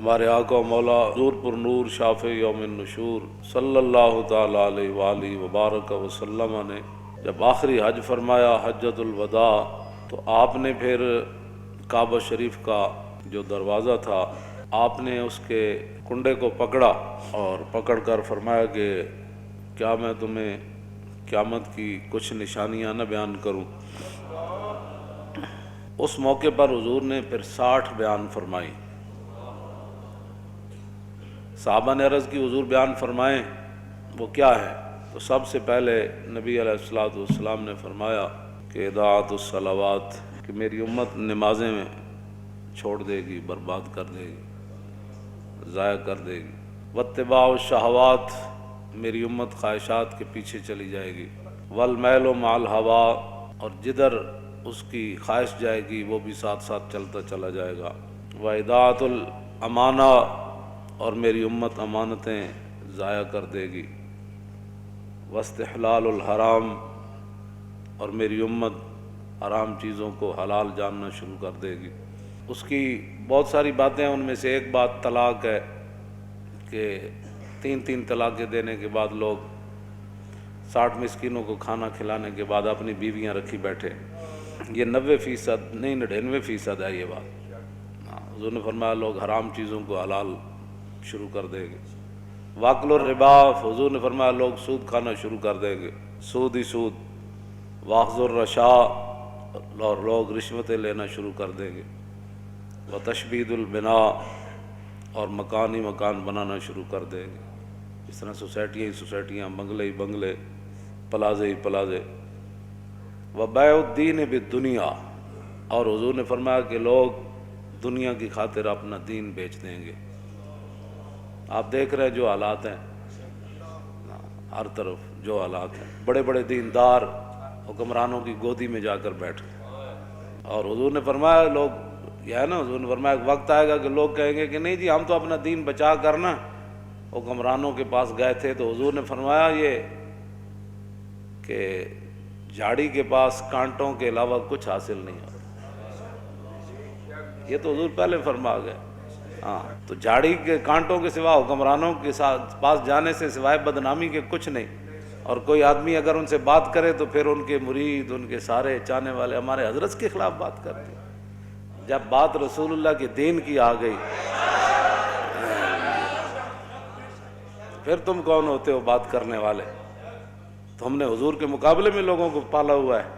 ہمارے آقا و مولا حضور پر نور شافع یوم النشور صلی اللہ تعالی علیہ وآلہ وبارک وسلم نے جب آخری حج فرمایا حجۃ الوداع، تو آپ نے پھر کعبہ شریف کا جو دروازہ تھا آپ نے اس کے کنڈے کو پکڑا اور پکڑ کر فرمایا کہ کیا میں تمہیں قیامت کی کچھ نشانیاں نہ بیان کروں۔ اس موقع پر حضور نے پھر 60 بیان فرمائی۔ صحابہ نے عرض کی حضور بیان فرمائیں وہ کیا ہے؟ تو سب سے پہلے نبی علیہ الصلوۃ والسلام نے فرمایا کہ اضاعۃ الصلوات، کہ میری امت نمازیں میں چھوڑ دے گی، برباد کر دے گی، ضائع کر دے گی۔ واتباع الشہوات، میری امت خواہشات کے پیچھے چلی جائے گی۔ والمیل مع الہوا، اور جدھر اس کی خواہش جائے گی وہ بھی ساتھ ساتھ چلتا چلا جائے گا۔ واضاعۃ الامانہ، اور میری امت امانتیں ضائع کر دے گی۔ واستحلال الحرام، اور میری امت حرام چیزوں کو حلال جاننا شروع کر دے گی۔ اس کی بہت ساری باتیں ہیں، ان میں سے ایک بات طلاق ہے کہ 3 طلاقیں دینے کے بعد لوگ 60 مسکینوں کو کھانا کھلانے کے بعد اپنی بیویاں رکھی بیٹھے۔ یہ 90% نہیں 99% ہے یہ بات۔ حضور نے فرمایا لوگ حرام چیزوں کو حلال شروع کر دیں گے۔ واکل الربا، حضور نے فرمایا لوگ سود کھانا شروع کر دیں گے، سود ہی سود۔ واخذ الرشا، اور لوگ رشوتیں لینا شروع کر دیں گے۔ وتشبید البناء، اور مکان ہی مکان بنانا شروع کر دیں گے، اس طرح سوسائٹیاں ہی سوسائٹیاں، بنگلے ہی بنگلے، پلازے ہی پلازے۔ وبیع الدین بالدنیا، اور حضور نے فرمایا کہ لوگ دنیا کی خاطر اپنا دین بیچ دیں گے۔ آپ دیکھ رہے ہیں جو حالات ہیں، ہر طرف جو حالات ہیں، بڑے بڑے دیندار حکمرانوں کی گودی میں جا کر بیٹھ گئے۔ اور حضور نے فرمایا لوگ یہ ہے نا، حضور نے فرمایا ایک وقت آئے گا کہ لوگ کہیں گے کہ نہیں جی ہم تو اپنا دین بچا کرنا حکمرانوں کے پاس گئے تھے۔ تو حضور نے فرمایا یہ کہ جھاڑی کے پاس کانٹوں کے علاوہ کچھ حاصل نہیں ہوتا۔ یہ تو حضور پہلے فرما گئے۔ ہاں، تو جھاڑی کے کانٹوں کے سوا حکمرانوں کے پاس جانے سے سوائے بدنامی کے کچھ نہیں۔ اور کوئی آدمی اگر ان سے بات کرے تو پھر ان کے مرید، ان کے سارے چاہنے والے ہمارے حضرت کے خلاف بات کرتے ہیں۔ جب بات رسول اللہ کے دین کی آ گئی پھر تم کون ہوتے ہو بات کرنے والے؟ تو ہم نے حضور کے مقابلے میں لوگوں کو پالا ہوا ہے۔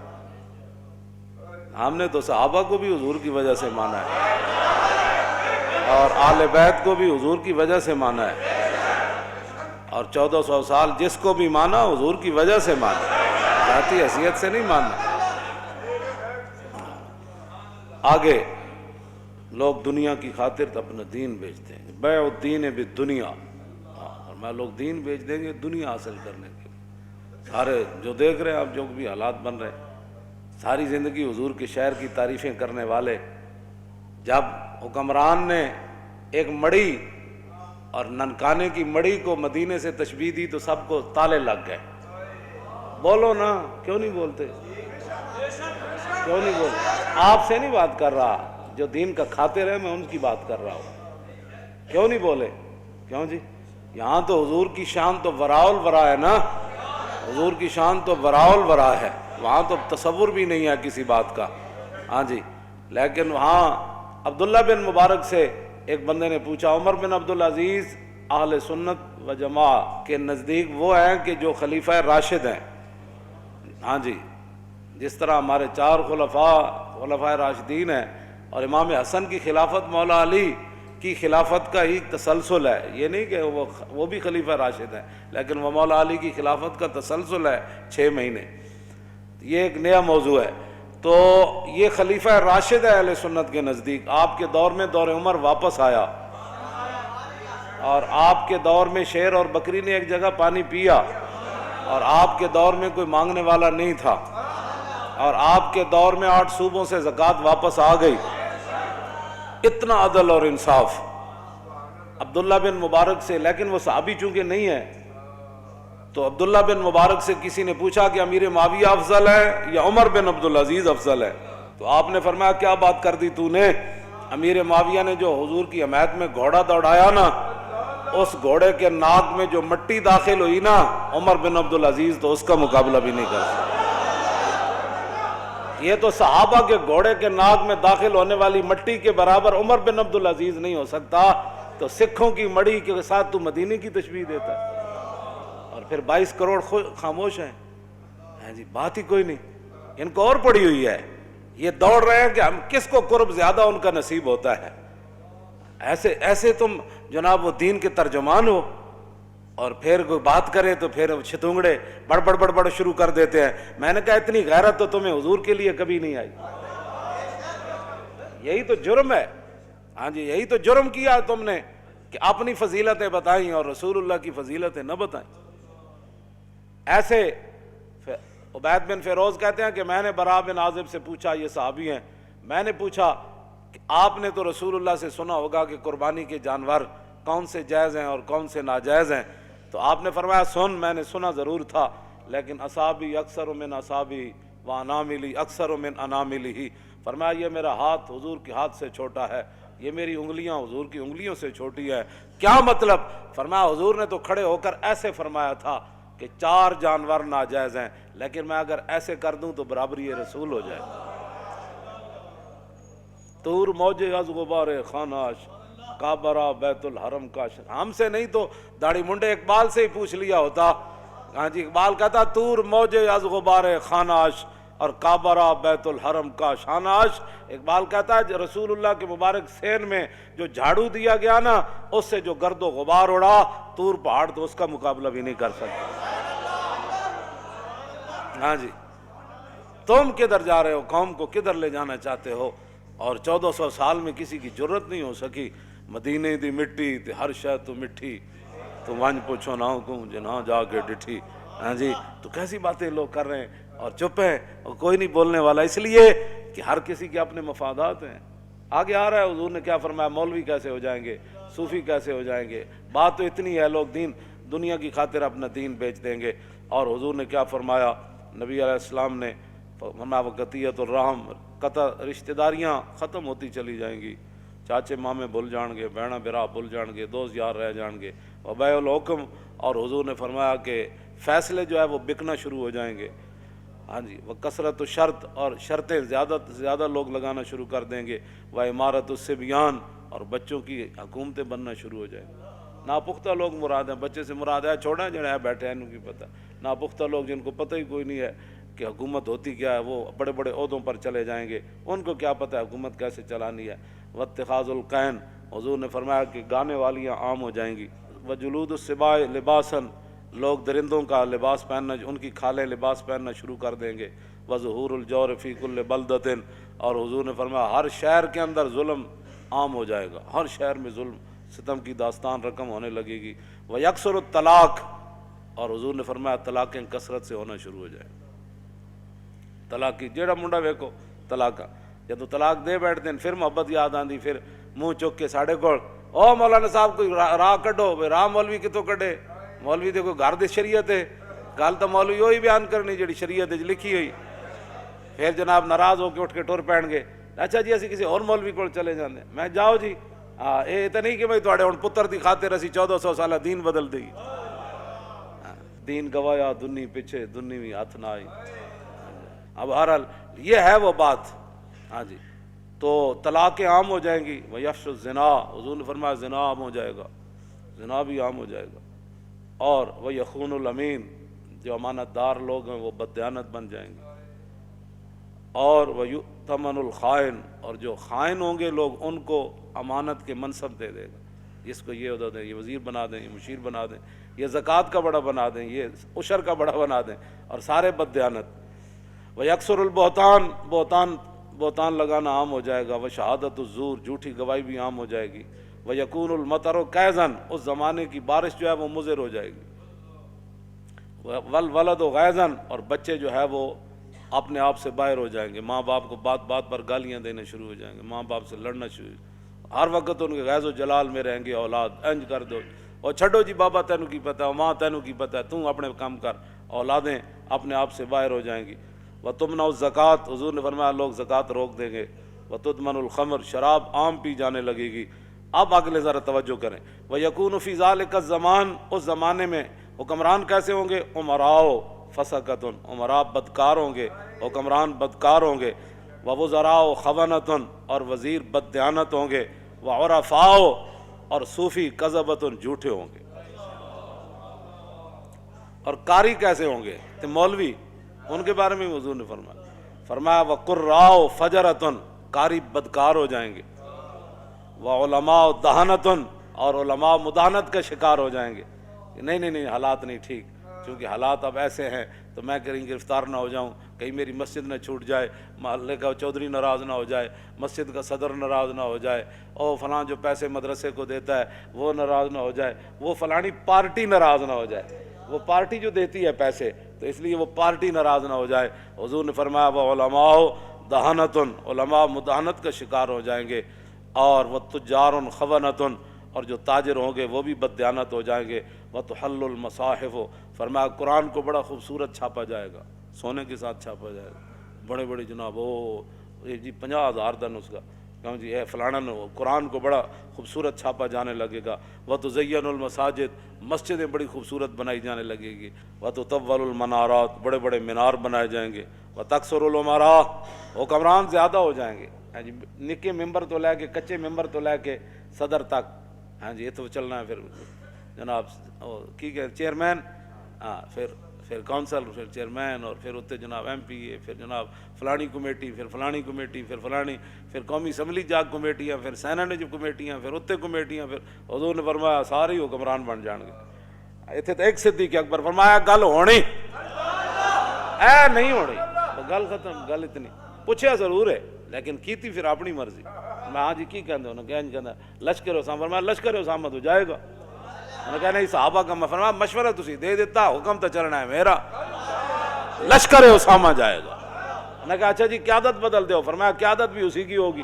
ہم نے تو صحابہ کو بھی حضور کی وجہ سے مانا ہے، اور آل بیت کو بھی حضور کی وجہ سے مانا ہے، اور 1400 سال جس کو بھی مانا حضور کی وجہ سے مانا، ذاتی حیثیت سے نہیں ماننا۔ آگے لوگ دنیا کی خاطر اپنا دین بیچتے ہیں، بیع الدین بالدنیا، اور میں لوگ دین بیچ دیں گے دنیا حاصل کرنے کے۔ سارے جو دیکھ رہے ہیں آپ، جو بھی حالات بن رہے ہیں، ساری زندگی حضور کے شہر کی تعریفیں کرنے والے، جب حکمران نے ایک مڑی اور ننکانے کی مڑی کو مدینے سے تشبیہ دی تو سب کو تالے لگ گئے۔ بولو نا، کیوں نہیں بولتے؟ کیوں نہیں بولتے؟ آپ سے نہیں بات کر رہا، جو دین کا کھاتے رہے میں ان کی بات کر رہا ہوں۔ کیوں نہیں بولے؟ کیوں جی؟ یہاں تو حضور کی شان تو وراء الورا ہے نا، حضور کی شان تو وراء الورا ہے، وہاں تو تصور بھی نہیں ہے کسی بات کا۔ ہاں جی، لیکن وہاں عبداللہ بن مبارک سے ایک بندے نے پوچھا، عمر بن عبدالعزیز اہل سنت و جماعت کے نزدیک وہ ہیں کہ جو خلیفہ راشد ہیں۔ ہاں جی، جس طرح ہمارے 4 خلفائے راشدین ہیں، اور امام حسن کی خلافت مولا علی کی خلافت کا ہی تسلسل ہے، یہ نہیں کہ وہ بھی خلیفہ راشد ہیں، لیکن وہ مولا علی کی خلافت کا تسلسل ہے 6 مہینے۔ یہ ایک نیا موضوع ہے۔ تو یہ خلیفہ راشد ہے اہل سنت کے نزدیک۔ آپ کے دور میں دور عمر واپس آیا، اور آپ کے دور میں شیر اور بکری نے ایک جگہ پانی پیا، اور آپ کے دور میں کوئی مانگنے والا نہیں تھا، اور آپ کے دور میں 8 صوبوں سے زکوٰۃ واپس آ گئی۔ اتنا عدل اور انصاف عبداللہ بن مبارک سے، لیکن وہ صحابی چونکہ نہیں ہے، تو عبداللہ بن مبارک سے کسی نے پوچھا کہ امیر معاویہ افضل ہے یا عمر بن عبدالعزیز افضل ہے؟ تو آپ نے فرمایا کیا بات کر دی تو نے امیر معاویہ نے جو حضور کی حمایت میں گھوڑا دوڑایا نا، اس گھوڑے کے ناک میں جو مٹی داخل ہوئی نا، عمر بن عبدالعزیز تو اس کا مقابلہ بھی نہیں کر سکتا۔ یہ تو صحابہ کے گھوڑے کے ناک میں داخل ہونے والی مٹی کے برابر عمر بن عبدالعزیز نہیں ہو سکتا، تو سکھوں کی مڑی کے ساتھ تو مدینے کی تشبیہ دیتا ہے، اور پھر 22 کروڑ خاموش ہیں۔ جی بات ہی کوئی نہیں، ان کو اور پڑی ہوئی ہے، یہ دوڑ رہے ہیں کہ ہم کس کو قرب زیادہ ان کا نصیب ہوتا ہے۔ ایسے تم جناب وہ دین کے ترجمان ہو، اور پھر کوئی بات کرے تو پھر چھتونگڑے بڑ شروع کر دیتے ہیں۔ میں نے کہا اتنی غیرت تو تمہیں حضور کے لیے کبھی نہیں آئی، یہی تو جرم ہے۔ ہاں جی، یہی تو جرم کیا تم نے کہ اپنی فضیلتیں بتائیں اور رسول اللہ کی فضیلتیں نہ بتائیں۔ ایسے عبید بن فیروز کہتے ہیں کہ میں نے براء بن عازب سے پوچھا، یہ صحابی ہیں، میں نے پوچھا کہ آپ نے تو رسول اللہ سے سنا ہوگا کہ قربانی کے جانور کون سے جائز ہیں اور کون سے ناجائز ہیں، تو آپ نے فرمایا سن، میں نے سنا ضرور تھا، لیکن اصابی اکثر من اصابی و اناملی اکثر من اناملی، فرمایا یہ میرا ہاتھ حضور کے ہاتھ سے چھوٹا ہے، یہ میری انگلیاں حضور کی انگلیوں سے چھوٹی ہے۔ کیا مطلب؟ فرمایا حضور نے تو کھڑے ہو کر ایسے فرمایا تھا کہ 4 جانور ناجائز ہیں، لیکن میں اگر ایسے کر دوں تو برابری رسول ہو جائے۔ طور موجے از غبار خاناش، کعبہ بیت الحرم کا، ہم سے نہیں تو داڑھی منڈے اقبال سے ہی پوچھ لیا ہوتا۔ ہاں جی، اقبال کہتا طور موجے از غبار خاناش اور کعبہ بیت الحرم کا شاناش۔ اقبال کہتا ہے رسول اللہ کے مبارک سین میں جو جھاڑو دیا گیا نا، اس سے جو گرد و غبار اڑا، طور پہاڑ تو اس کا مقابلہ بھی نہیں کر سکتا۔ ہاں جی، تم کدھر جا رہے ہو، قوم کو کدھر لے جانا چاہتے ہو؟ اور 1400 سال میں کسی کی جرت نہیں ہو سکی۔ مدینے دی مٹی تے ہر شے تو مٹھی، تو ونج پوچھو نہ کو جنہاں جا کے ڈٹھی۔ ہاں جی، تو کیسی باتیں لوگ کر رہے ہیں اور چپ ہیں اور کوئی نہیں بولنے والا، اس لیے کہ ہر کسی کے اپنے مفادات ہیں۔ آگے آ رہا ہے حضور نے کیا فرمایا، مولوی کیسے ہو جائیں گے، صوفی کیسے ہو جائیں گے، بات تو اتنی ہے لوگ دنیا کی خاطر اپنا دین بیچ دیں گے۔ اور حضور نے کیا فرمایا، نبی علیہ السلام نے فرمایا وقتیت الرحم، قطع رشتہ داریاں ختم ہوتی چلی جائیں گی، چاچے مامے بھول جان گے، بہنا برا بھول جان گے، دوست یار رہ جان گے، وبیع الحکم، اور حضور نے فرمایا کہ فیصلے جو ہے وہ بکنا شروع ہو جائیں گے۔ ہاں جی، وہ کثرت و شرط، اور شرطیں زیادہ لوگ لگانا شروع کر دیں گے، وہ عمارت الصبیان، اور بچوں کی حکومتیں بننا شروع ہو جائیں گے۔ ناپختہ لوگ مراد ہیں، بچے سے مراد ہے چھوڑیں جڑے ہیں بیٹھے ہیں انہوں کی پتہ، ناپختہ لوگ جن کو پتہ ہی کوئی نہیں ہے کہ حکومت ہوتی کیا ہے، وہ بڑے بڑے عہدوں پر چلے جائیں گے، ان کو کیا پتہ ہے حکومت کیسے چلانی ہے۔ واتخاذ القین، حضور نے فرمایا کہ گانے والیاں عام ہو جائیں گی۔ وجلود السباع لباسن، لوگ درندوں کا لباس پہننا، ان کی کھالیں لباس پہننا شروع کر دیں گے۔ وظہور الجور فی کل بلدۃ، اور حضور نے فرمایا ہر شہر کے اندر ظلم عام ہو جائے گا، ہر شہر میں ظلم ستم کی داستان رقم ہونے لگے گی۔ ویکثر الطلاق، اور حضور نے فرمایا طلاقیں کثرت سے ہونا شروع ہو جائیں۔ طلاق کی جیڑا منڈا ویکو طلاق، جب طلاق دے بیٹھتے ہیں پھر محبت یاد آندی، پھر منہ چک کے ساڑھے کول او مولانا صاحب کوئی راہ کڈو، راہ مولوی کتوں کڈے، مولوی دے کوئی گھر دی شریعت ہے، گل تو مولوی وہی بیان کرنی جڑی شریعت وچ لکھی ہوئی۔ پھر جناب ناراض ہو کے اٹھ کے ٹر پین گے، اچھا جی اسی کسی اور مولوی کول چلے جاندے، میں جاؤ جی، یہ تو نہیں کہ بھائی تواڈے ہن پتر دی خاطر اسی 1400 سالہ دین بدل دئی، دین گوایا دنی پیچھے دنی بھی ہاتھ نہ آئی۔ اب بہرحال یہ ہے وہ بات۔ ہاں جی، تو طلاقیں عام ہو جائیں گی۔ ویفش الزنا، حضور نے فرمایا زنا عام ہو جائے گا، زنا بھی عام ہو جائے گا۔ اور وہ یخون الامین، جو امانت دار لوگ ہیں وہ بددیانت بن جائیں گے۔ اور وہ یؤتمن الخائن، اور جو خائن ہوں گے لوگ ان کو امانت کے منصب دے دے گا، اس کو یہ عہدہ دیں، یہ وزیر بنا دیں، یہ مشیر بنا دیں، یہ زکوٰۃ کا بڑا بنا دیں، یہ عشر کا بڑا بنا دیں، اور سارے بددیانت۔ ویکثر البہتان، بہتان لگانا عام ہو جائے گا۔ وشہادت الزور، جھوٹی گواہی بھی عام ہو جائے گی۔ ویکون المطر کیزن، اس زمانے کی بارش جو ہے وہ مضر ہو جائے گی۔ والولد غیظن، اور بچے جو ہے وہ اپنے آپ سے باہر ہو جائیں گے، ماں باپ کو بات بات پر گالیاں دینے شروع ہو جائیں گے، ماں باپ سے لڑنا شروع، ہر وقت ان کے غیظ و جلال میں رہیں گے، اولاد انج کر دو، اور چھڈو جی بابا تینوں کی پتہ ہے، ماں تینوں کی پتہ ہے، تم اپنے کام کر، اولادیں اپنے آپ سے باہر ہو جائیں گی۔ وَتُمْنَعُ الزَّکَاۃ، حضور نے فرمایا لوگ زکوٰۃ روک دیں گے۔ وتدمن الخمر، شراب عام پی جانے لگے گی۔ اب اگلے ذرا توجہ کریں، وَيَكُونُ فِي ذَلِكَ الزَّمَانِ، اس زمانے میں حکمران کیسے ہوں گے؟ عمراء فسقۃ، عمراء بدکار ہوں گے، حکمران بدکار ہوں گے، ووزراء خونۃ، اور وزیر بددیانت ہوں گے، وعرفاء، اور صوفی کذبۃ، جھوٹے ہوں گے۔ اور قاری کیسے ہوں گے؟ تو مولوی، ان کے بارے میں حضور نے فرمایا وقراء فجرۃ، قاری بدکار ہو جائیں گے، وعلماء دہنۃ، اور علماء مداحنت کا شکار ہو جائیں گے۔ نہیں حالات نہیں ٹھیک، چونکہ حالات اب ایسے ہیں تو میں کہیں گرفتار نہ ہو جاؤں، کہیں میری مسجد نہ چھوٹ جائے، محلے کا چودھری ناراض نہ ہو جائے، مسجد کا صدر ناراض نہ ہو جائے، اور فلاں جو پیسے مدرسے کو دیتا ہے وہ ناراض نہ ہو جائے، وہ فلانی پارٹی ناراض نہ ہو جائے، وہ پارٹی جو دیتی ہے پیسے تو اس لیے وہ پارٹی ناراض نہ ہو جائے۔ حضور نے فرمایا وہ علماء دہنۃ، علماء مداحنت کا شکار ہو جائیں گے، اور وہ تجار خونۃ، اور جو تاجر ہوں گے وہ بھی بددیانت ہو جائیں گے، وتحل المصاحف، فرمایا قرآن کو بڑا خوبصورت چھاپا جائے گا، سونے کے ساتھ چھاپا جائے گا، بڑے بڑے جناب جی 50,000 کا نسخہ، کہوں جی اے فلانا قرآن کو بڑا خوبصورت چھاپا جانے لگے گا، وتزین المساجد، مسجدیں بڑی خوبصورت بنائی جانے لگے گی، وتطول المنارات، بڑے بڑے مینار بنائے جائیں گے، وتکثر الامراء، حکمران زیادہ ہو جائیں گے، ہاں جی نکے ممبر تو لے کے کچے ممبر تو لے کے صدر تک، ہاں جی یہ تو چلنا ہے، پھر جناب کی کہ چیئرمین، ہاں پھر کونسل، پھر چیئرمین، اور پھر اتنے جناب ایم پی اے، پھر جناب فلانی کمیٹی، پھر فلانی کمیٹی، پھر فلانی، پھر قومی اسمبلی جاگ کمیٹیاں، پھر سینٹ جو کمیٹیاں، پھر اتنے کمیٹیاں، پھر حضور نے فرمایا سارے حکمران بن جان گے۔ اتنے تو ایک صدیق اکبر فرمایا گل ہونی اے نہیں ہونی، گل ختم، گل اتنی پوچھا ضرور ہے لیکن کیتی پھر اپنی مرضی۔ میں ہاں جی کی کہندے انہوں نے کہنا لشکر اسامہ، فرمایا لشکر اسامہ تو جائے گا، انہوں نے کہا نہیں صحابہ کا، میں فرمایا مشورہ تسی دے دیتا، حکم تو چلنا ہے میرا، لشکر اسامہ جائے گا۔ انہوں نے کہا اچھا جی قیادت بدل دو، فرمایا قیادت بھی اسی کی ہوگی،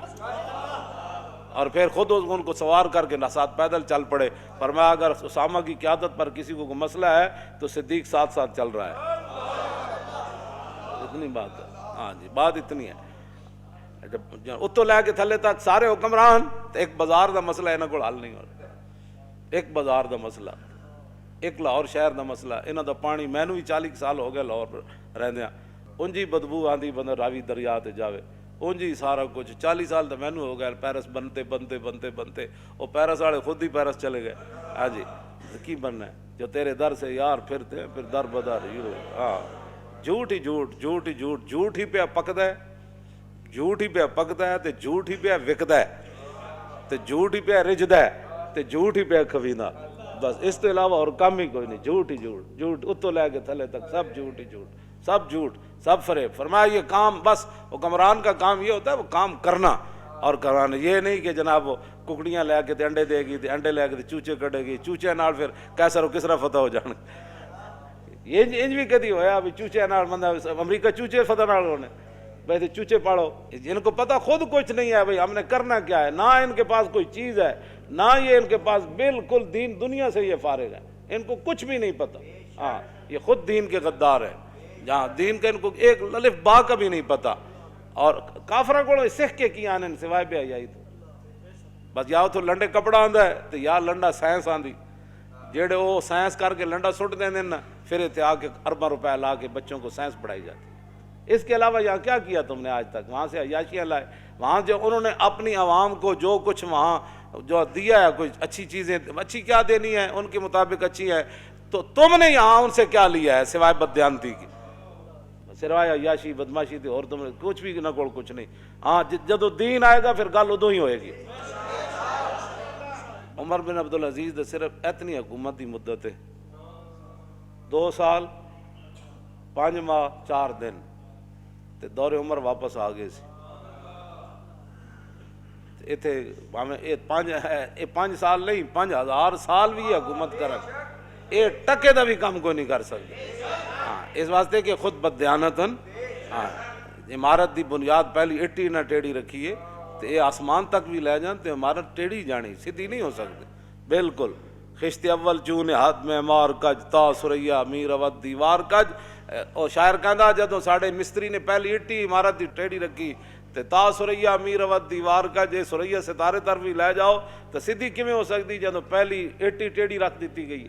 اور پھر خود ان کو سوار کر کے ساتھ پیدل چل پڑے، فرمایا اگر اسامہ کی قیادت پر کسی کو مسئلہ ہے تو صدیق ساتھ ساتھ چل رہا ہے۔ اتنی بات ہے، ہاں جی بات اتنی ہے۔ جب اتو لے کے تھلے تک سارے حکمران، تو ایک بازار دا مسئلہ انہاں کو حل نہیں ہو رہا، ایک بازار دا مسئلہ، ایک لاہور شہر دا مسئلہ، انہاں دا پانی مینوں بھی 40 سال ہو گئے لاہور رہندیاں، انجی بدبو آندی بندہ راوی دریا تے جاوے، انجی سارا کچھ 40 سال تو مینوں ہو گئے پیرس بنتے وہ پیرس والے خود ہی پیرس چلے گئے، ہاں جی کی بننا ہے جو تیرے در سے یار پھرتے ہیں پھر در بدر، ہاں جھوٹ ہی جھوٹ، جھوٹ ہی جھوٹ، جھوٹ ہی پہ پکدا ہے، جھوٹ ہی پہ پکدا ہے تے جھوٹ ہی پہ وکدا ہے تے جھوٹ ہی پہ رجدا ہے تے جھوٹ ہی پہ کھویندا، بس اس کے علاوہ اور کام ہی کوئی نہیں، جھوٹ ہی جھوٹ، جھوٹ اتوں لے کے تھلے تک سب جھوٹ ہی جھوٹ، سب جھوٹ، سب فریب۔ فرمایا یہ کام بس حکمران کا کام یہ ہوتا ہے وہ کام کرنا اور کرانا، یہ نہیں کہ جناب وہ ککڑیاں لے کے تے انڈے دے گی تے انڈے لے کے تے چوچے کٹے گی، چوچے نال پھر کیسر و کسرا فتح ہو جان، یہ انج بھی کدی ہویا بھی چوچے نال بندہ امریکہ چوچے فتح نال ہونے، بھائی چوچے پاڑو، ان کو پتہ خود کچھ نہیں ہے بھائی ہم نے کرنا کیا ہے، نہ ان کے پاس کوئی چیز ہے، نہ یہ ان کے پاس بالکل دین دنیا سے یہ فارغ ہے، ان کو کچھ بھی نہیں پتہ، ہاں یہ خود دین کے غدار ہے، جہاں دین کا ان کو ایک الف با کا بھی نہیں پتہ، اور کافرہ کو سکھ کے کی آنے سوائے بے حیائی تو بس یا تو لنڈے کپڑا آندا ہے تو یا لنڈا سائنس آندی، جیڑے وہ سائنس کر کے لنڈا سٹ دیں نا پھر اتنے آ کے ارباں روپے لا کے بچوں کو سائنس پڑھائی جاتی۔ اس کے علاوہ یہاں کیا کیا تم نے آج تک؟ وہاں سے عیاشیاں لائے، وہاں جو انہوں نے اپنی عوام کو جو کچھ وہاں جو دیا ہے، کچھ اچھی چیزیں، اچھی کیا دینی ہے ان کے مطابق اچھی ہے، تو تم نے یہاں ان سے کیا لیا ہے سوائے بددیانتی کی، سوائے عیاشی بدماشی تھی، اور تم نے کچھ بھی نہ کوڑ کچھ نہیں۔ ہاں جدو دین آئے گا پھر گل ادو ہی ہوئے گی۔ عمر بن عبدالعزیز نے صرف اتنی حکومت کی مدت ہے 2 سال 5 ماہ 4 دن تے دور عمر واپس آ گئے سی، اتنے یہ 5 سال نہیں 5000 سال بھی حکومت کرن، یہ ٹکے دا بھی کام کوئی نہیں کر سکتے، ہاں اس واسطے کہ خود بددیانتن، ہاں عمارت دی بنیاد پہلی اٹی نہ ٹیڑھی رکھی ہے تو یہ آسمان تک بھی لے جان تو عمارت ٹیڑھی جانی، سیدھی نہیں ہو سکتی بالکل۔ خشت اول چون ہاتھ میں مار کج تا سریا میر اود دیوار کج، اور شاعر کہندا جدوں ساڈے مستری نے پہلی اٹی عمارت دی ٹیڑھی رکھی تے تا سریا امیر ود دیوار کا جے سریا ستارے طرف ہی لے جاؤ تو سیدھی کیویں ہو سکتی جدوں پہلی ایٹی ٹیڑھی رکھ دیتی گئی.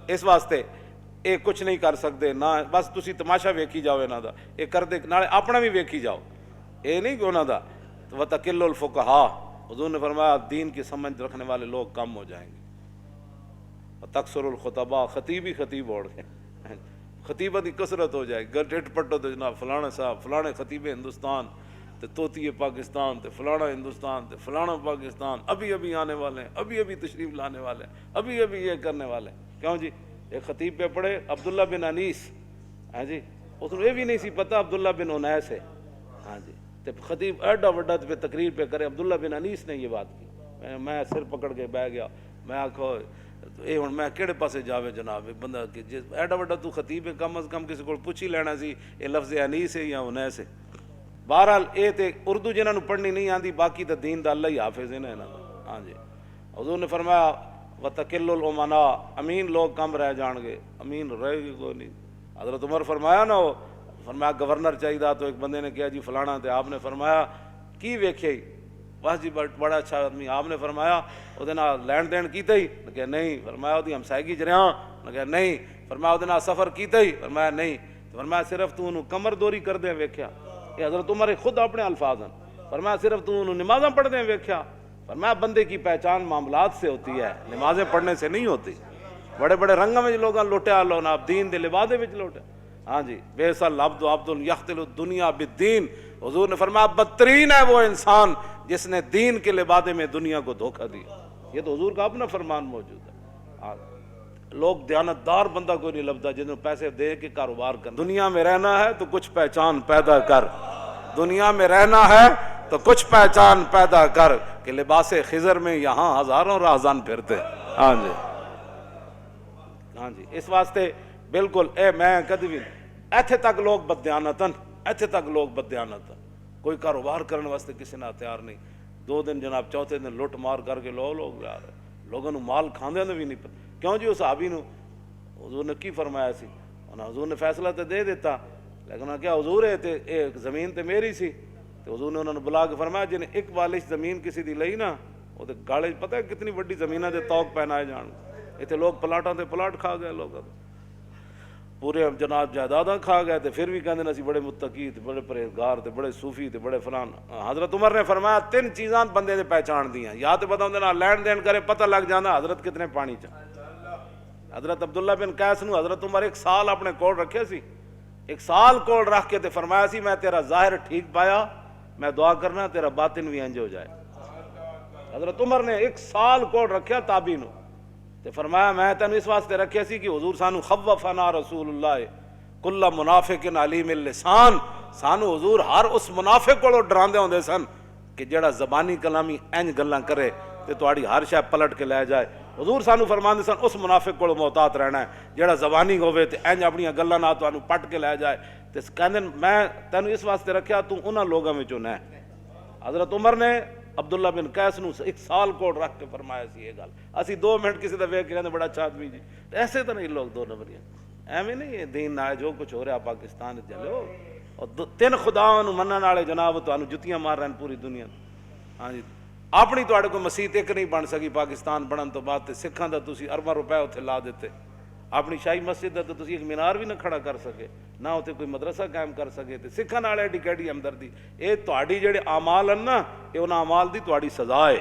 اس واسطے یہ کچھ نہیں کر سکتے نہ بس تسی تماشا ویکھی جاؤ انہاں دا, یہ کردے نالے اپنا بھی ویکھی جاؤ, یہ نہیں کہ انہاں دا. وتقل الفقہاء, حضور نے فرمایا دین کی سمجھ رکھنے والے لوگ کم ہو جائیں گے. تکثر الخطباء, خطیب ہی خطیب اوڑ گئے, خطیبہ کی کثرت ہو جائے گی. ٹٹ پٹو تو جناب فلانا صاحب فلانے خطیب ہندوستان تے توتی پاکستان تے فلانا ہندوستان تے فلانا پاکستان ابھی ابھی آنے والے ہیں, ابھی ابھی تشریف لانے والے ہیں, ابھی ابھی یہ کرنے والے ہیں. کیوں جی؟ ایک خطیب پہ پڑھے عبداللہ بن انیس, ہاں جی, اس کو یہ بھی نہیں سی پتہ عبداللہ بن انیس ہے. ہاں جی, تے خطیب ایڈا وڈا پہ تقریر پہ کرے عبداللہ بن انیس نے یہ بات کی. میں سر پکڑ کے بہ گیا, میں آکھو یہ ہوں میں کہڑے پاسے جاوے جناب, بندہ کہ ایڈا وڈا تو خطیب ہے, کم از کم کسی کو پوچھ ہی لینا سی یہ لفظ انیس ہے یا انیس ہے. بہرحال یہ تے اردو جنہاں نوں پڑھنی نہیں آندی, باقی تو دین دا اللہ ہی حافظ ہے نا انہاں دا. ہاں جی, حضور نے فرمایا وتقل الامناء, امین لوگ کم رہ جان گے, امین رہے گی کوئی نہیں. حضرت عمر فرمایا نا, وہ فرمایا گورنر چاہیے, تو ایک بندے نے کہا جی فلانا, تے آپ نے فرمایا کی ویکھیا ہی, بس جی بڑا اچھا آدمی. آپ نے فرمایا وہ لین دین کیتا ہی, کہ نہیں. فرمایا وہ ہمسائیگی چ رہا, کہ نہیں. فرمایا وہ سفر کیتا ہی, فرمایا نہیں. فرمایا صرف تو انہوں کمر دوری کر دیں ویکھیا. یہ حضرت عمر خود اپنے الفاظ ہیں. فرمایا صرف تو انہوں نمازاں پڑھ دیں ویکھیا. فرمایا بندے کی پہچان معاملات سے ہوتی ہے, نمازیں پڑھنے سے نہیں ہوتی. بڑے بڑے رنگوں میں لوگ لوٹیا لو نا, دین دے لبادے وچ لوٹے. ہاں جی, بیسل عبد عبد یختل الدنیا بالدین. حضور نے فرمایا بدترین ہے وہ انسان جس نے دین کے لبادے میں دنیا کو دھوکہ دیا. یہ تو حضور کا اپنا فرمان موجود ہے. لوگ دیانتدار بندہ کوئی نہیں لبدا جنہوں پیسے دے کے کاروبار کر. دنیا میں رہنا ہے تو کچھ پہچان پیدا کر, دنیا میں رہنا ہے تو کچھ پہچان پیدا کر, کہ لباس خضر میں یہاں ہزاروں راہزن پھرتے. ہاں جی, ہاں جی, اس واسطے بالکل اے میں کدی بھی ایتھے تک لوگ بددیانتن, ایتھے تک لوگ بددیانتن, کوئی کاروبار کرنے واسطے کسی نے تیار نہیں. 2 دن جناب چوتھے دن لٹ مار کر کے لوگ جا رہے, لوگوں نے مال کھاندے نے بھی نہیں پتا. کیوں جی؟ اس صحابی نو حضور نے کی فرمایا سی, حضور نے فیصلہ تو دے دیتا, لیکن کیا حضور ہے تے ایک زمین تے میری سی. تو حضور نے انہوں نے بلا کے فرمایا جنہیں ایک بالش زمین کسی دی لئی نا, وہ گاڑے پتہ ہے کتنی بڑی زمینہ دے توق پہنائے جان. اتنے لوگ پلاٹاں تے پلاٹ کھا گئے, لوگ پورے جناب جائیداداں کھا گئے, تے پھر بھی کہندے اسی بڑے متقی تے بڑے پرہیزگار تے بڑے صوفی تے بڑے فلان. حضرت عمر نے فرمایا 3 چیزاں بندے دے پہچان دیاں, یا تے پتہ ہوندے لین دین کرے پتہ لگ جانا حضرت کتنے پانی چ. حضرت عبداللہ بن قیس نو حضرت عمر 1 سال اپنے کول رکھے سی, 1 سال کول رکھ کے تے فرمایا سی میں تیرا ظاہر ٹھیک پایا, میں دعا کرنا تیرا باطن بھی انج ہو جائے. حضرت عمر نے 1 سال کول رکھیا تابعی نو, تے فرمایا میں تینوں اس واسطے رکھیا سی کہ حضور سانو خوفنا رسول اللہ کل منافق علیم اللسان. سانو حضور ہر اس منافق کو ڈراندے ہوندے سن کہ جڑا زبانی کلامی انج گلاں کرے تے تہاڈی ہر شے پلٹ کے لے جائے. حضور سانو فرماندے سن اس منافق کو محتاط رہنا ہے جڑا زبانی ہوے تے انج اپنی گلاں نال تانوں پٹ کے لے جائے. تے کہندے میں تینوں اس واسطے رکھیا تو انہاں لوگاں وچوں نہ. حضرت عمر نے عبداللہ بن قیس نو 1 سال کوٹ رکھ کے فرمایا سی یہ گل. اسی 2 منٹ کسی دا ویکھ کے کہندے بڑا اچھا آدمی جی. ایسے تو نہیں لوگ 2 نمبریاں, ایویں نہیں. یہ دین نہ جو کچھ ہو رہا پاکستان چلو, اور 3 خداواں نو منن والے جناب تانوں جتیاں مار رہے ہیں پوری دنیا. ہاں جی, اپنی تواڈے کوئی مسجد ایک نہیں بن سکی پاکستان بنن تو بعد, تے سکھاں دا تسی ارباں روپے اتھے لا دیتے. اپنی شاہی مسجد دا تو تسی ایک مینار بھی نہ کھڑا کر سکے, نہ اتنے کوئی مدرسہ قائم کر سکے. تے سکھاں نال ایڈی کیڑی ہمدردی. یہ تہاڈی جڑے اعمال ہیں نا, یہ انہاں اعمال دی تہاڈی سزا ہے.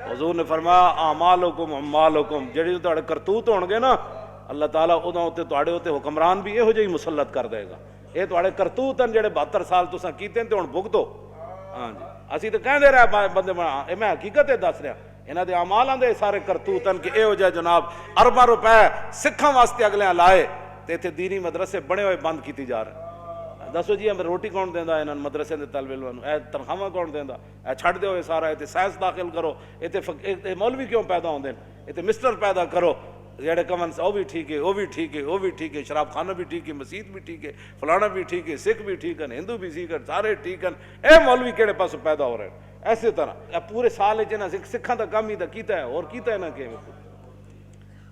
حضور نے فرمایا اعمالکم اعمالکم, جڑے تہاڈے کرتوت ہون گے نا اللہ تعالیٰ انہاں تے تہاڈے اوتے حکمران بھی یہو جہی مسلط کر دے گا. یہ تہاڈے کرتوت ہیں جڑے 72 سال تساں کیتے ہیں تے ہن بھگتو. ہاں جی, اسی تو کہندے رہے بندے میں حقیقت دس رہا, انہاں دے اعمالاں دے سارے کرتوتن کہ یہو جہ جناب ارباں روپے سکھاں واسطے اگلے لائے تے اتنے دینی مدرسے بنے ہوئے بند کیتی جا رہے. دسو جی روٹی کون دیندا انہاں مدرسے دے طالب علماں نوں, اے تنخواہ کون دیندا, اے چھڈ دیو سارا, اتنے سائنس داخل کرو, اتنے مولوی کیوں پیدا ہوندے ہیں, اتنے مسٹر پیدا کرو جڑے کمن وہ بھی ٹھیک ہے, وہ بھی ٹھیک ہے, وہ بھی ٹھیک ہے, شراب خانہ بھی ٹھیک ہے, مسجد بھی ٹھیک ہے, فلانا بھی ٹھیک ہے, سکھ بھی ٹھیک ہے, ہندو بھی ٹھیک ہے, سارے ٹھیک ہیں. اے مولوی کہڑے پاس پیدا ہو رہے ہیں. ایسے طرح پورے سال سکھاں دا کام ہی تو کیتا ہے, اور کیتا ہے نہ کہ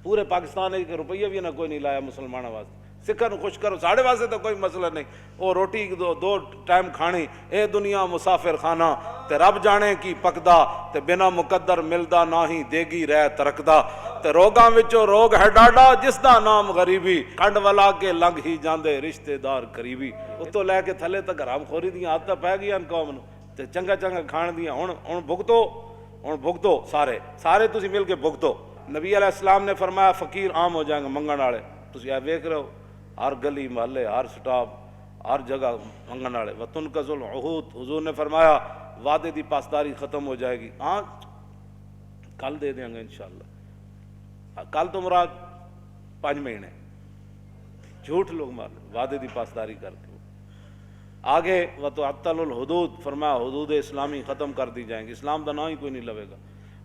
پورے پاکستان ایک روپیہ بھی نہ کوئی نہیں لایا مسلمانوں واسطے. سکھاں نوں خوش کرو، ساڑے واسطے تو کوئی مسئلہ نہیں، وہ روٹی دو ٹائم کھانی، اے دنیا مسافر خانہ، تے رب جانے کی پکدا، تے بنا مقدر ملدا نہ ہی دیگی رہ ترکدا، تے روگاں وچوں روگ ہے ڈاڈا جس دا نام غریبی، کنڈ والا کے لنگ ہی جاندے رشتے دار قریبی۔ اتوں لے کے تھلے تک حرام خوری دیاں عادتاں پی گئیاں قوم نوں، تے چنگا چنگا کھان دیاں، ہن بھگتو سارے تسی مل کے بھگتو۔ نبی علیہ السلام نے فرمایا فقیر عام ہو جائیں گے منگن والے، تسی اے ویکھ رہے ہو ہر گلی محلے ہر سٹاپ ہر جگہ منگن والے۔ وتنقض العہود، حضور نے فرمایا وعدے دی پاسداری ختم ہو جائے گی، ہاں کل دے دیں گے انشاءاللہ، کل تو مراد 5 مہینے، جھوٹ لوگ مار وعدے دی پاسداری کر کے۔ آگے وتعطل الحدود، فرمایا حدود اسلامی ختم کر دی جائیں گی، اسلام دا نام ہی کوئی نہیں لوے گا۔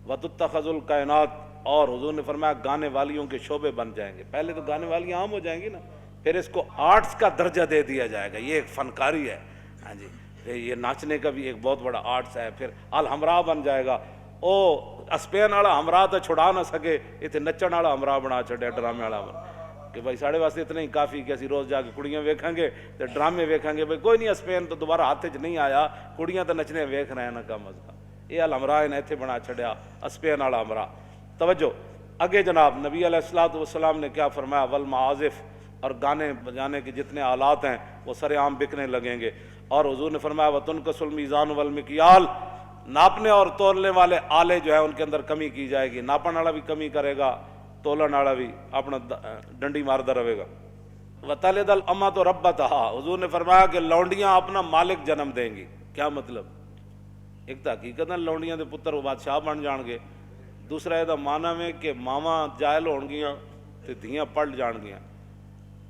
وتتخذ الکائنات، اور حضور نے فرمایا گانے والیوں کے شعبے بن جائیں گے، پہلے تو گانے والی عام ہو جائیں گی نا، پھر اس کو آرٹس کا درجہ دے دیا جائے گا، یہ ایک فنکاری ہے، ہاں جی یہ ناچنے کا بھی ایک بہت بڑا آرٹس ہے۔ پھر الحمراء بن جائے گا، او اسپین والا ہمراہ تو چھڑا نہ سکے، اتنے نچن والا ہمراہ بنا چھڑیا، ڈرامے والا بنا کہ بھائی ساڑے واسطے اتنا ہی کافی کہ اسی روز جا کے کڑیاں ویکھیں گے تے ڈرامے ویکھیں گے، بھائی کوئی نہیں اسپین تو دوبارہ ہاتھ چ نہیں آیا، کڑیاں تو نچنے ویکھ رہے ہیں نا کم از کم، یہ الحمراہ نے اتنے بنا چھڑیا اسپین والا ہمراہ۔ توجہ اگے جناب نبی علیہ الصلوۃ والسلام نے کیا فرمایا، والمعازف، اور گانے بجانے کے جتنے آلات ہیں وہ سر عام بکنے لگیں گے، اور حضور نے فرمایا وتنقص المیزان والمکیال، ناپنے اور تولنے والے آلے جو ہیں ان کے اندر کمی کی جائے گی، ناپن والا بھی کمی کرے گا، تولن والا بھی اپنا ڈنڈی ماردا رہے گا۔ وتلد الامۃ ربتہا، حضور نے فرمایا کہ لونڈیاں اپنا مالک جنم دیں گی۔ کیا مطلب؟ ایک تو حقیقت لونڈیاں دے پتر وہ بادشاہ بن جان گے، دوسرا یہ مانا میں کہ ماواں جائل ہون گیاں تے دھیاں پڑھ جان گیاں،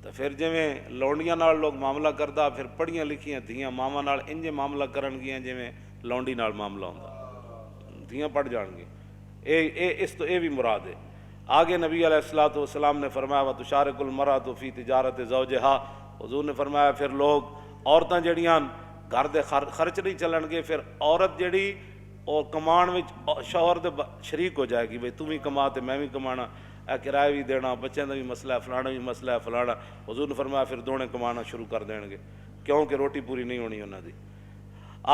تو پھر جویں لونڈیاں نال لوگ معاملہ کردا، پھر پڑھیاں لکھیاں دھیاں ماواں نال انجے معاملہ کرن گیاں جویں لونڈی نال معاملہ ہوندا، دھیاں پڑھ جان گے، اس تو اے بھی مراد ہے۔ آگے نبی علیہ الصلوۃ والسلام نے فرمایا وتشارک المرأۃ فی تجارت زوجہا، حضور نے فرمایا پھر لوگ عورتاں جڑیاں گھر دے خرچ نہیں چلن گے، پھر عورت جڑی اور کمان وچ شوہر دے شریک ہو جائے گی، بھئی تو بھی کما تے میں بھی کمانا، اے کرایہ بھی دینا، بچوں کا بھی مسئلہ ہے، فلانا بھی مسئلہ ہے فلانا، حضور نے فرمایا پھر دونے کمانا شروع کر دیں گے، کیونکہ روٹی پوری نہیں ہونی انہاں دی۔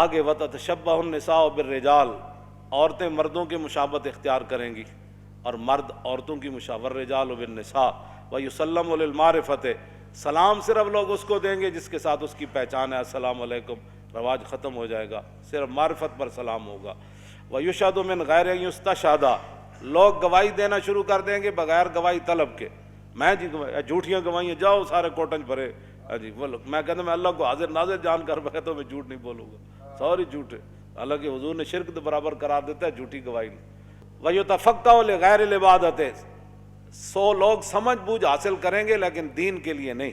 آگے وتتشبہ النساء بالرجال، عورتیں مردوں کے مشابہت اختیار کریں گی اور مرد عورتوں کی مشابہت، الرجال بالنساء ویسلم للمعرفۃ، سلام صرف لوگ اس کو دیں گے جس کے ساتھ اس کی پہچان ہے، السلام علیکم رواج ختم ہو جائے گا، صرف معرفت پر سلام ہوگا۔ ویشہد من غیر ان یستشہد، لوگ گواہی دینا شروع کر دیں گے بغیر گواہی طلب کے، میں جی جھوٹیاں گواہیاں جاؤ سارے کوٹنج بھرے، جی بولو میں کہتا میں اللہ کو حاضر ناظر جان کر بغیر تو میں جھوٹ نہیں بولوں گا، سوری جھوٹ ہے، حالانکہ حضور نے شرک کے برابر قرار دیتا ہے جھوٹی گواہی نے۔ وَيُتَفَقَّهُ لِغَيْرِ الْعِبَادَةِ، 100 لوگ سمجھ بوجھ حاصل کریں گے لیکن دین کے لیے نہیں،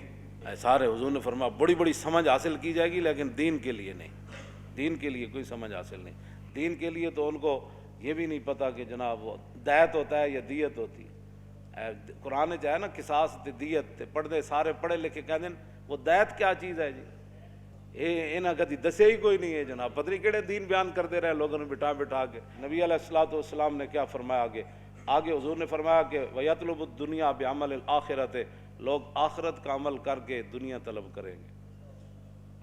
سارے حضور نے فرمایا بڑی بڑی سمجھ حاصل کی جائے گی لیکن دین کے لیے نہیں، دین کے لیے کوئی سمجھ حاصل نہیں، دین کے لیے تو ان کو یہ بھی نہیں پتہ کہ جناب وہ دیت ہوتا ہے یا دیت ہوتی ہے، قرآن چ ہے نا قصاص تے دیت تے پڑھتے سارے پڑھے لکھے کہتے ہیں وہ دیت کیا چیز ہے جی، انہاں کدی دسے ہی کوئی نہیں ہے جناب، پتہ نہیں کہڑے دین بیان کرتے رہے لوگوں نے بٹھا کے۔ نبی علیہ الصلوۃ والسلام نے کیا فرمایا آگے حضور نے فرمایا کہ وَيَطْلُبُ الدُّنْيَا بِعَمَلِ الْآخِرَةِ، لوگ آخرت کا عمل کر کے دنیا طلب کریں گے،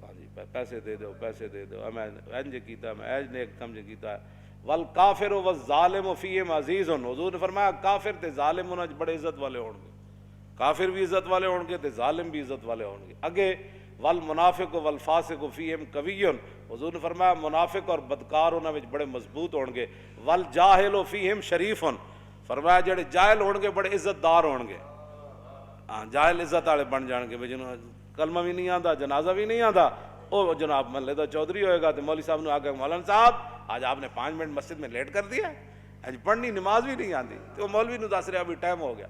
ہاں جی پیسے دے دو پیسے دے دو، میں انج کیتا میں ایج نیک کم جو کیتا ہے۔ والکافر والظالم فیہم عزیز، حضور نے فرمایا کافر تے ظالم انہاں بڑے عزت والے ہون گے، کافر بھی عزت والے ہون گے تے ظالم بھی عزت والے ہون گے۔ اگے والمنافق والفاسق فیہم قوی، حضور نے فرمایا منافق اور بدکار انہاں وچ بڑے مضبوط ہون گے۔ والجاہل فیہم شریف، فرمایا جڑے جاہل ہون گے بڑے عزت دار ہون گے، ہاں جاہل عزت والے بن جان گے، جنہوں کلمہ بھی نہیں آتا جنازہ بھی نہیں آتا، او جناب محلے دا چودھری ہوئے گا تو مولوی صاحب نے آگے مولانا صاحب آج آپ نے 5 منٹ مسجد میں لیٹ کر دیا، آج پڑھنی نماز بھی نہیں آتی، تو مولوی نے دس رہا ابھی ٹائم ہو گیا،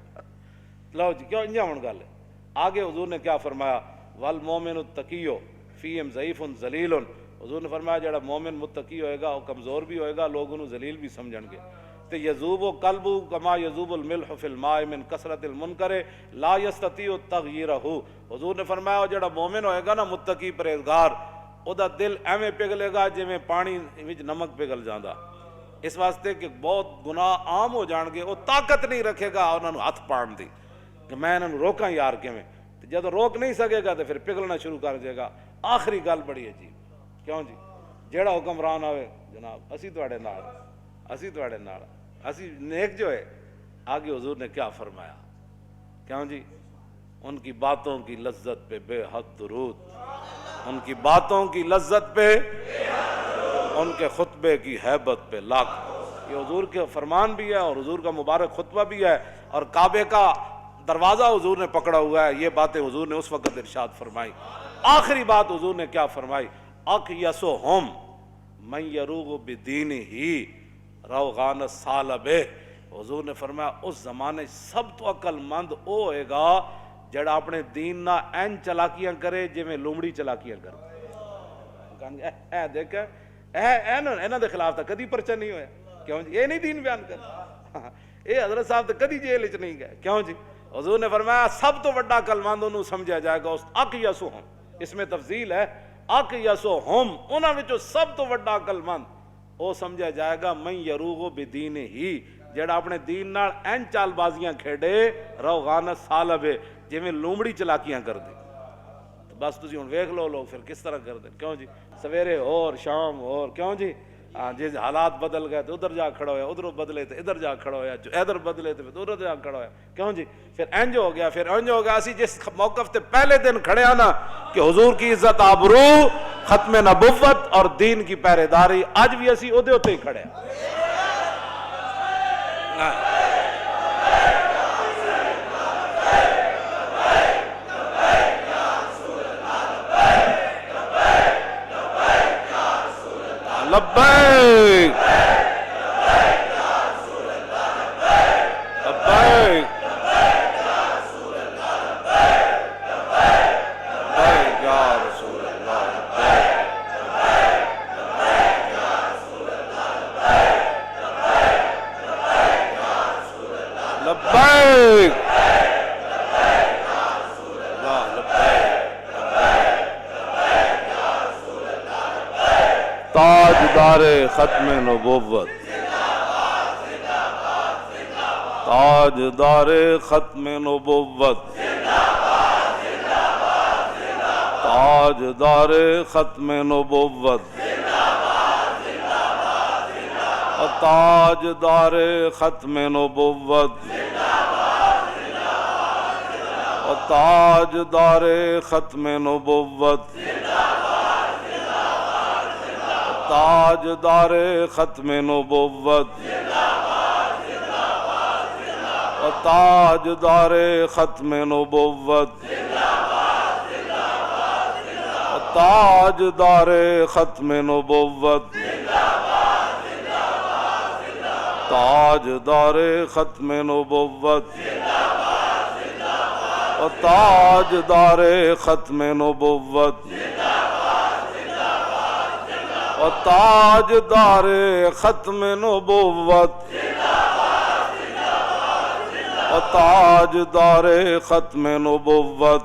لو جی کیوں انجا ہون گل ہے۔ آگے حضور نے کیا فرمایا والمومن التقی فیہم ضعیف ذلیل، حضور نے فرمایا جڑا مومن متقی ہوئے گا وہ کمزور بھی ہوئے گا، لوگ انہوں ذلیل بھی سمجھن گے۔ تے یذوب قلب کما یذوب الملح فی الماء من کثرت المنکر لا یستطیع تغییرہ، حضور نے فرمایا جڑا مومن ہوئے گا نا متقی پرہیزگار، او دا دل ایویں پگھلے گا جویں پانی وچ نمک پگھل جاندا، اس واسطے کہ بہت گناہ عام ہو جان گے، وہ طاقت نہیں رکھے گا انہاں نوں ہاتھ پاؤن دی کہ میں انہاں نوں روکاں یار کیویں، جب روک نہیں سکے گا تو پھر پگھلنا شروع کر دے گا. آخری گل بڑی عجیب, کیوں جی جیڑا حکمران آوے جناب اسی تواڈے نال, اسی تواڈے نال, اسی نیک جو ہے. آگے حضور نے کیا فرمایا, کیوں جی ان کی باتوں کی لذت پہ بے حد درود, ان کی باتوں کی لذت پہ, ان کے خطبے کی ہیبت پہ لاکھ. یہ حضور کے فرمان بھی ہے اور حضور کا مبارک خطبہ بھی ہے, اور کعبے کا دروازہ حضور نے پکڑا ہوا ہے. یہ باتیں حضور نے اس وقت ارشاد فرمائی. آخری بات حضور نے کیا فرمائی, اقیسہم من یروغ بدینہ روغان الثعلبہ. حضور نے فرمایا اس زمانے سب تو عقل مند او ہوئے گا جڑا اپنے دین نہ این چلاکیاں کرے جی میں لومڑی چلاکیاں کرے. اے دیکھ اینا دے خلاف تھا کدی پرچہ نہیں ہویا, کیوں جی یہ نہیں دین بیان کرتا, اے حضرت صاحب تو کدی جیل وچ نہیں گئے, کیوں جی حضور نے فرمایا سب تو بڑا عقل مند انہوں سمجھا جائے گا. اس اقیسہم, اس میں تفضیل ہے, اقیسہم انہاں وچوں سب تو بڑا عقل مند او سمجھا جائے گا من یروغ بدینہ, جڑا اپنے دین نال این چال بازیاں کھیڑے روغان الثعلبہ جویں لومڑی چلاکیاں کر دے. بس تسی ہن ویکھ لو لوگ پھر کس طرح کر دیں, کیوں جی سویرے اور شام اور, کیوں جی جس حالات بدل گئے تو ادھر جا کھڑا ہویا, ادھر بدلے تو ادھر جا کھڑا ہویا, جو ادھر بدلے تو ادھر جا کھڑا ہویا, کیوں جی پھر انج ہو گیا, پھر انج ہو گیا. اسی جس موقف تے پہلے دن کھڑے آنا کہ حضور کی عزت آبرو, ختم نبوت اور دین کی پہرے داری, اج بھی اسی اودے ہوتے ہی کھڑے ہیں. لبیک لبیک تاجدار ختم نبوت, تاجدار ختم نبوت, تاجدار ختم نبوت, تاجدار ختم نبوت, تاجدار ختم نبوت, تاجدار ختم نبوت, تاجدار ختم نبوت, تاجدار ختم نبوت, تاجدار ختم نبوت, تاجدار ختم نبوت, تاجدار ختم نبوت, تاجدار ختم نبوت,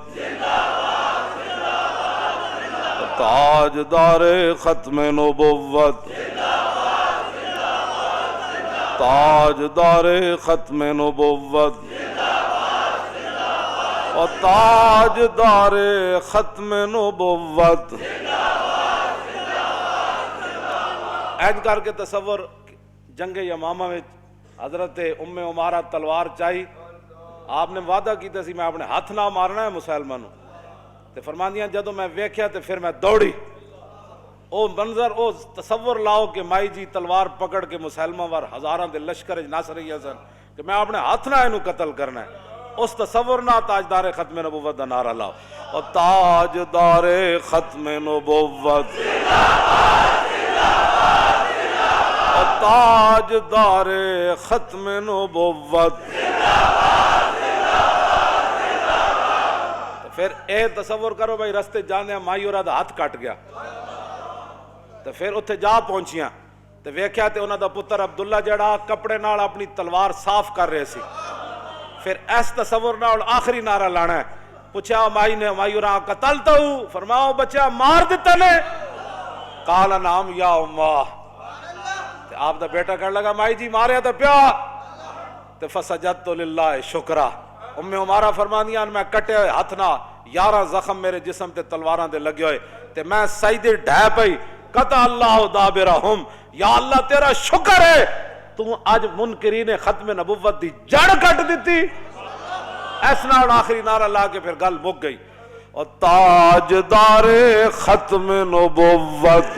تاجدار ختم نبوت, تاجدار ختم نبوت, تاجدار ختم نبوت. اینج کر کے تصور جنگ یمامہ میں حضرت ام عمارہ تلوار چاہی, آپ نے وعدہ کیتا سی میں اپنے ہاتھ نہ مارنا ہے مسلمانوں, تے فرماندیاں جدو میں ویکھیا تے پھر میں دوڑی. او منظر او تصور لاؤ کہ مائی جی تلوار پکڑ کے مسلمہ وار ہزاراں دے لشکر نس رہی سن کہ میں اپنے ہاتھ نہ اینو قتل کرنا ہے. اس تصور نہ تاجدار ختم نبوت دا نعرہ لاؤ, اور تاجدار ختم نبوت, تاجدار ختم نبوت. پھر اے تصور کرو بھائی رستے جانے مائی اور ہاتھ کٹ گیا, تو پھر اتھے جا پہنچیاں تو ویکھیا تے انہاں دا پتر عبداللہ جڑا کپڑے نال اپنی تلوار صاف کر رہے سی. پھر اس تصور نال آخری نعرہ لانا ہے. پوچھا مائی نے, مائی اور قتل تو فرماؤ بچہ مار دیتا نے, قال نعم یا امہ. آپ دا بیٹا کہنے لگا مائی جی ماریا تو پیا, تو فسجدت للہ شکرہ, ام عمارہ فرمانیاں میں کٹے ہوئے ہاتھ نہ 11 زخم میرے جسم تے تلواراں دے لگے ہوئے تے میں سجدے ڈھے پئی قطع اللہ دابرہم، یا اللہ تیرا شکر ہے تو اج منکرین ختم نبوت دی جڑ کٹ دیتی۔ اس نال آخری نعرہ لا کے پھر گل مک گئی۔ اور تاجدار ختم نبوت